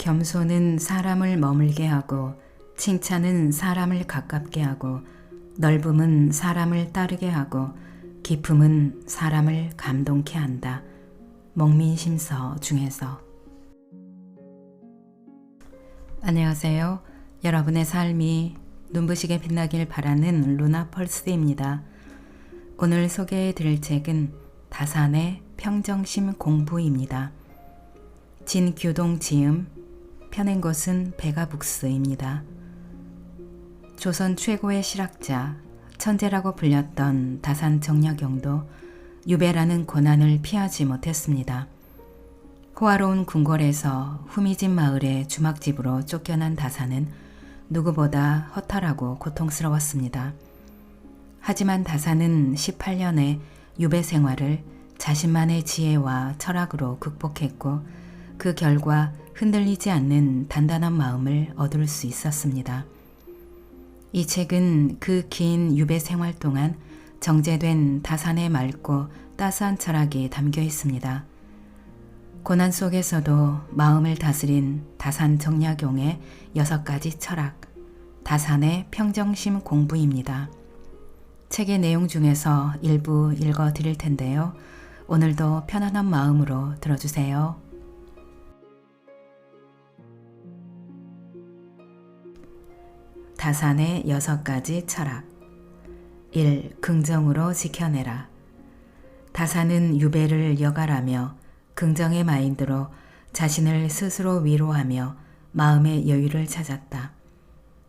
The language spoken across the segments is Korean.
겸손은 사람을 머물게 하고 칭찬은 사람을 가깝게 하고 넓음은 사람을 따르게 하고 깊음은 사람을 감동케 한다. 목민심서 중에서. 안녕하세요. 여러분의 삶이 눈부시게 빛나길 바라는 루나 펄스입니다. 오늘 소개해 드릴 책은 다산의 평정심 공부입니다. 진규동 지음, 펴낸 곳은 베가북스입니다. 조선 최고의 실학자, 천재라고 불렸던 다산 정약용도 유배라는 고난을 피하지 못했습니다. 호화로운 궁궐에서 후미진 마을의 주막집으로 쫓겨난 다산은 누구보다 허탈하고 고통스러웠습니다. 하지만 다산은 18년의 유배 생활을 자신만의 지혜와 철학으로 극복했고 그 결과 흔들리지 않는 단단한 마음을 얻을 수 있었습니다. 이 책은 그 긴 유배 생활 동안 정제된 다산의 맑고 따스한 철학이 담겨 있습니다. 고난 속에서도 마음을 다스린 다산 정약용의 6가지 철학, 다산의 평정심 공부입니다. 책의 내용 중에서 일부 읽어 드릴 텐데요. 오늘도 편안한 마음으로 들어주세요. 다산의 6가지 철학. 1. 긍정으로 지켜내라. 다산은 유배를 여갈하며 긍정의 마인드로 자신을 스스로 위로하며 마음의 여유를 찾았다.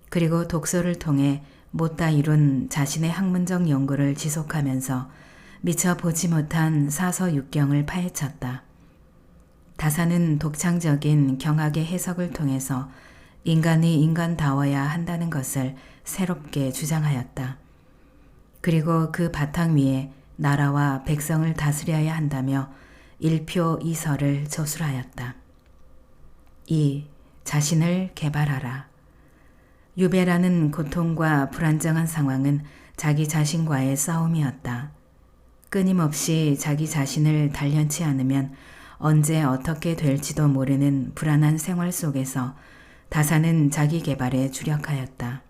그리고 독서를 통해 못다 이룬 자신의 학문적 연구를 지속하면서 미처 보지 못한 사서육경을 파헤쳤다. 다산은 독창적인 경학의 해석을 통해서 인간이 인간다워야 한다는 것을 새롭게 주장하였다. 그리고 그 바탕 위에 나라와 백성을 다스려야 한다며 일표이설을 저술하였다. 2. 자신을 개발하라. 유배라는 고통과 불안정한 상황은 자기 자신과의 싸움이었다. 끊임없이 자기 자신을 단련치 않으면 언제 어떻게 될지도 모르는 불안한 생활 속에서 다산은 자기 개발에 주력하였다.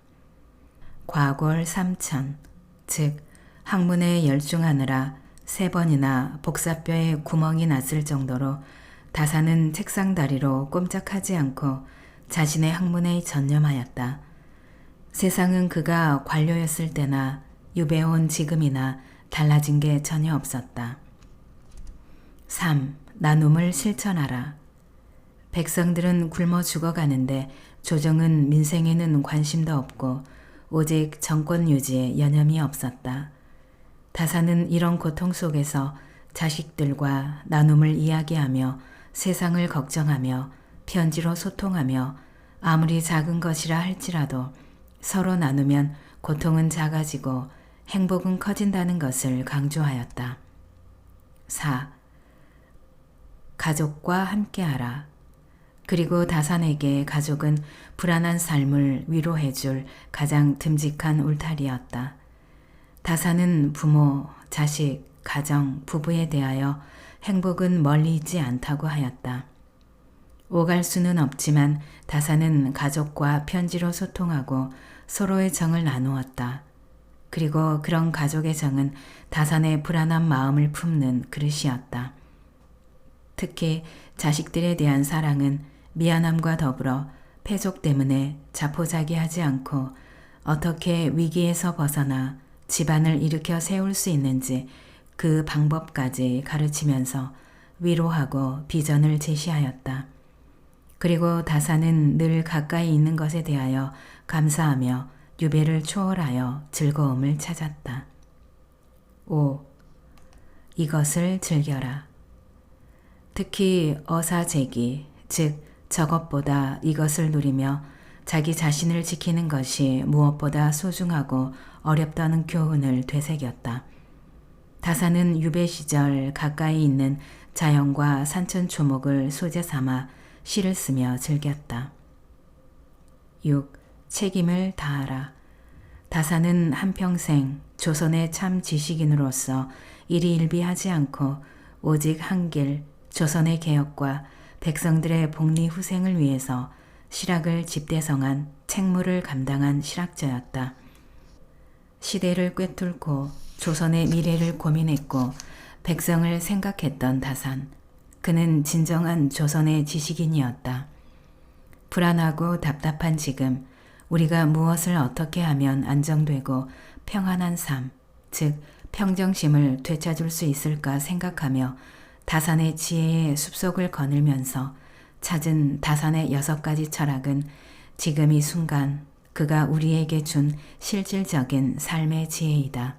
과골 3천, 즉 학문에 열중하느라 3번이나 복사뼈에 구멍이 났을 정도로 다산은 책상 다리로 꼼짝하지 않고 자신의 학문에 전념하였다. 세상은 그가 관료였을 때나 유배온 지금이나 달라진 게 전혀 없었다. 3. 나눔을 실천하라. 백성들은 굶어 죽어가는데 조정은 민생에는 관심도 없고 오직 정권 유지에 여념이 없었다. 다산은 이런 고통 속에서 자식들과 나눔을 이야기하며 세상을 걱정하며 편지로 소통하며 아무리 작은 것이라 할지라도 서로 나누면 고통은 작아지고 행복은 커진다는 것을 강조하였다. 4. 가족과 함께하라. 그리고 다산에게 가족은 불안한 삶을 위로해줄 가장 듬직한 울타리였다. 다산은 부모, 자식, 가정, 부부에 대하여 행복은 멀리 있지 않다고 하였다. 오갈 수는 없지만 다산은 가족과 편지로 소통하고 서로의 정을 나누었다. 그리고 그런 가족의 정은 다산의 불안한 마음을 품는 그릇이었다. 특히 자식들에 대한 사랑은 미안함과 더불어 패족 때문에 자포자기하지 않고 어떻게 위기에서 벗어나 집안을 일으켜 세울 수 있는지 그 방법까지 가르치면서 위로하고 비전을 제시하였다. 그리고 다산은 늘 가까이 있는 것에 대하여 감사하며 유배를 초월하여 즐거움을 찾았다. 5. 이것을 즐겨라. 특히 어사제기, 즉 저것보다 이것을 누리며 자기 자신을 지키는 것이 무엇보다 소중하고 어렵다는 교훈을 되새겼다. 다산은 유배 시절 가까이 있는 자연과 산천초목을 소재 삼아 시를 쓰며 즐겼다. 6. 책임을 다하라. 다산은 한평생 조선의 참 지식인으로서 일희일비하지 않고 오직 한길 조선의 개혁과 백성들의 복리 후생을 위해서 실학을 집대성한 책무를 감당한 실학자였다. 시대를 꿰뚫고 조선의 미래를 고민했고 백성을 생각했던 다산. 그는 진정한 조선의 지식인이었다. 불안하고 답답한 지금 우리가 무엇을 어떻게 하면 안정되고 평안한 삶, 즉 평정심을 되찾을 수 있을까 생각하며 다산의 지혜의 숲속을 거닐면서 찾은 다산의 6가지 철학은 지금 이 순간 그가 우리에게 준 실질적인 삶의 지혜이다.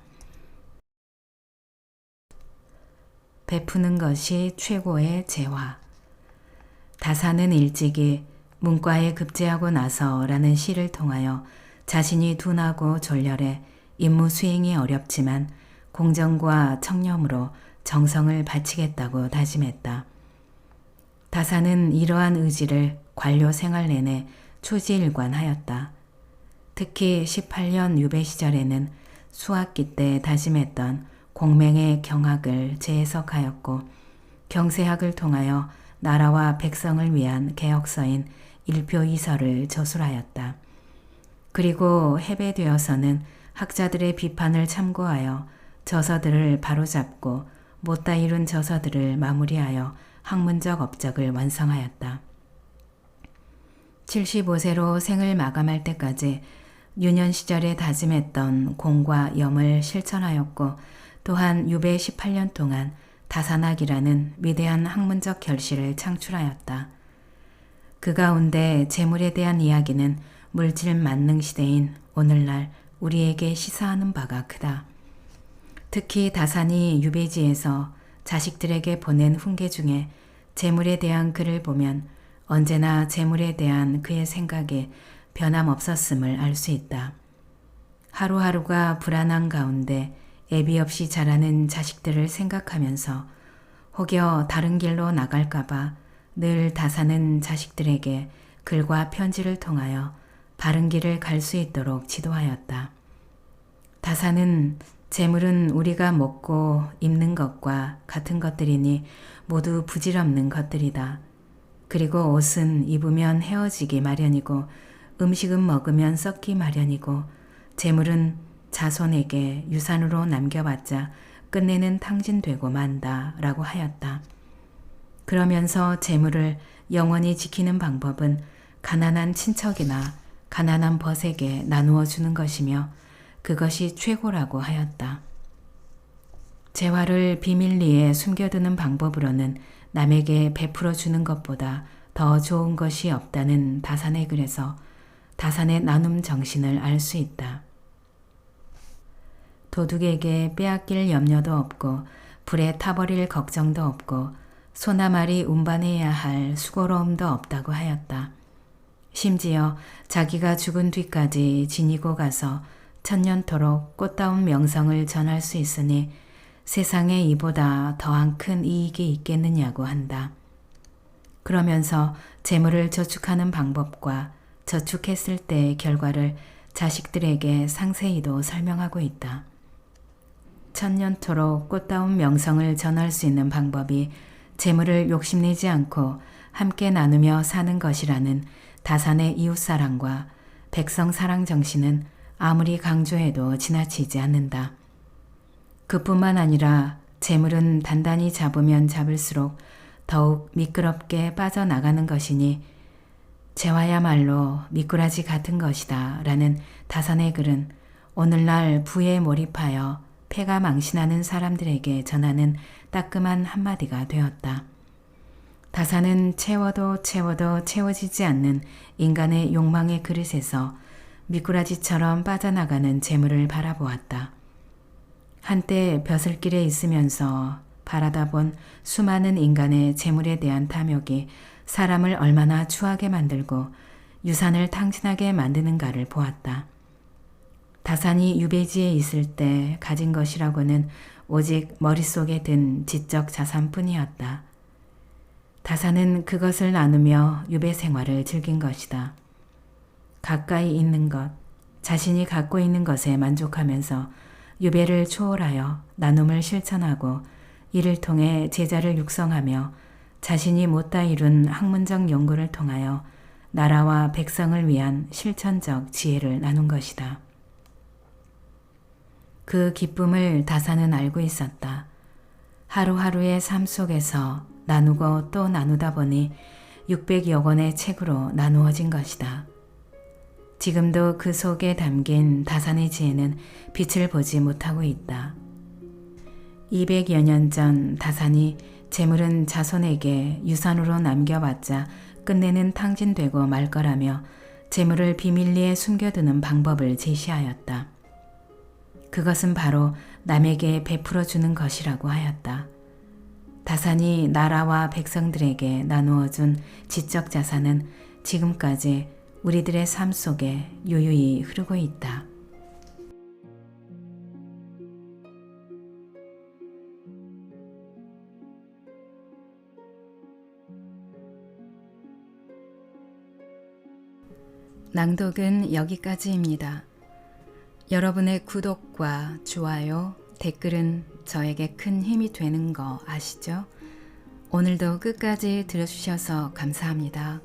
베푸는 것이 최고의 재화. 다산은 일찍이 문과에 급제하고 나서라는 시를 통하여 자신이 둔하고 졸렬해 임무 수행이 어렵지만 공정과 청렴으로 정성을 바치겠다고 다짐했다. 다산은 이러한 의지를 관료 생활 내내 초지일관하였다. 특히 18년 유배 시절에는 수학기 때 다짐했던 공맹의 경학을 재해석하였고 경세학을 통하여 나라와 백성을 위한 개혁서인 일표이서를 저술하였다. 그리고 해배되어서는 학자들의 비판을 참고하여 저서들을 바로잡고 못다 이룬 저서들을 마무리하여 학문적 업적을 완성하였다. 75세로 생을 마감할 때까지 유년 시절에 다짐했던 공과 염을 실천하였고 또한 유배 18년 동안 다산학이라는 위대한 학문적 결실을 창출하였다. 그 가운데 재물에 대한 이야기는 물질 만능 시대인 오늘날 우리에게 시사하는 바가 크다. 특히 다산이 유배지에서 자식들에게 보낸 훈계 중에 재물에 대한 글을 보면 언제나 재물에 대한 그의 생각에 변함없었음을 알 수 있다. 하루하루가 불안한 가운데 애비 없이 자라는 자식들을 생각하면서 혹여 다른 길로 나갈까봐 늘 다산은 자식들에게 글과 편지를 통하여 바른 길을 갈 수 있도록 지도하였다. 다산은 재물은 우리가 먹고 입는 것과 같은 것들이니 모두 부질없는 것들이다. 그리고 옷은 입으면 헤어지기 마련이고 음식은 먹으면 썩기 마련이고 재물은 자손에게 유산으로 남겨봤자 끝내는 탕진되고 만다 라고 하였다. 그러면서 재물을 영원히 지키는 방법은 가난한 친척이나 가난한 벗에게 나누어 주는 것이며 그것이 최고라고 하였다. 재화를 비밀리에 숨겨두는 방법으로는 남에게 베풀어 주는 것보다 더 좋은 것이 없다는 다산의 글에서 다산의 나눔 정신을 알 수 있다. 도둑에게 빼앗길 염려도 없고 불에 타버릴 걱정도 없고 소나말이 운반해야 할 수고로움도 없다고 하였다. 심지어 자기가 죽은 뒤까지 지니고 가서 천년토록 꽃다운 명성을 전할 수 있으니 세상에 이보다 더한 큰 이익이 있겠느냐고 한다. 그러면서 재물을 저축하는 방법과 저축했을 때의 결과를 자식들에게 상세히도 설명하고 있다. 천년토록 꽃다운 명성을 전할 수 있는 방법이 재물을 욕심내지 않고 함께 나누며 사는 것이라는 다산의 이웃사랑과 백성사랑 정신은 아무리 강조해도 지나치지 않는다. 그뿐만 아니라 재물은 단단히 잡으면 잡을수록 더욱 미끄럽게 빠져나가는 것이니 재화야말로 미꾸라지 같은 것이다 라는 다산의 글은 오늘날 부에 몰입하여 패가 망신하는 사람들에게 전하는 따끔한 한마디가 되었다. 다산은 채워도 채워도 채워지지 않는 인간의 욕망의 그릇에서 미꾸라지처럼 빠져나가는 재물을 바라보았다. 한때 벼슬길에 있으면서 바라다 본 수많은 인간의 재물에 대한 탐욕이 사람을 얼마나 추하게 만들고 유산을 탕진하게 만드는가를 보았다. 다산이 유배지에 있을 때 가진 것이라고는 오직 머릿속에 든 지적 자산뿐이었다. 다산은 그것을 나누며 유배 생활을 즐긴 것이다. 가까이 있는 것, 자신이 갖고 있는 것에 만족하면서 유배를 초월하여 나눔을 실천하고 이를 통해 제자를 육성하며 자신이 못다 이룬 학문적 연구를 통하여 나라와 백성을 위한 실천적 지혜를 나눈 것이다. 그 기쁨을 다사는 알고 있었다. 하루하루의 삶 속에서 나누고 또 나누다 보니 600여 권의 책으로 나누어진 것이다. 지금도 그 속에 담긴 다산의 지혜는 빛을 보지 못하고 있다. 200여 년 전 다산이 재물은 자손에게 유산으로 남겨봤자 끝내는 탕진되고 말 거라며 재물을 비밀리에 숨겨두는 방법을 제시하였다. 그것은 바로 남에게 베풀어 주는 것이라고 하였다. 다산이 나라와 백성들에게 나누어준 지적 자산은 지금까지 우리들의 삶 속에 유유히 흐르고 있다. 낭독은 여기까지입니다. 여러분의 구독과 좋아요, 댓글은 저에게 큰 힘이 되는 거 아시죠? 오늘도 끝까지 들어주셔서 감사합니다.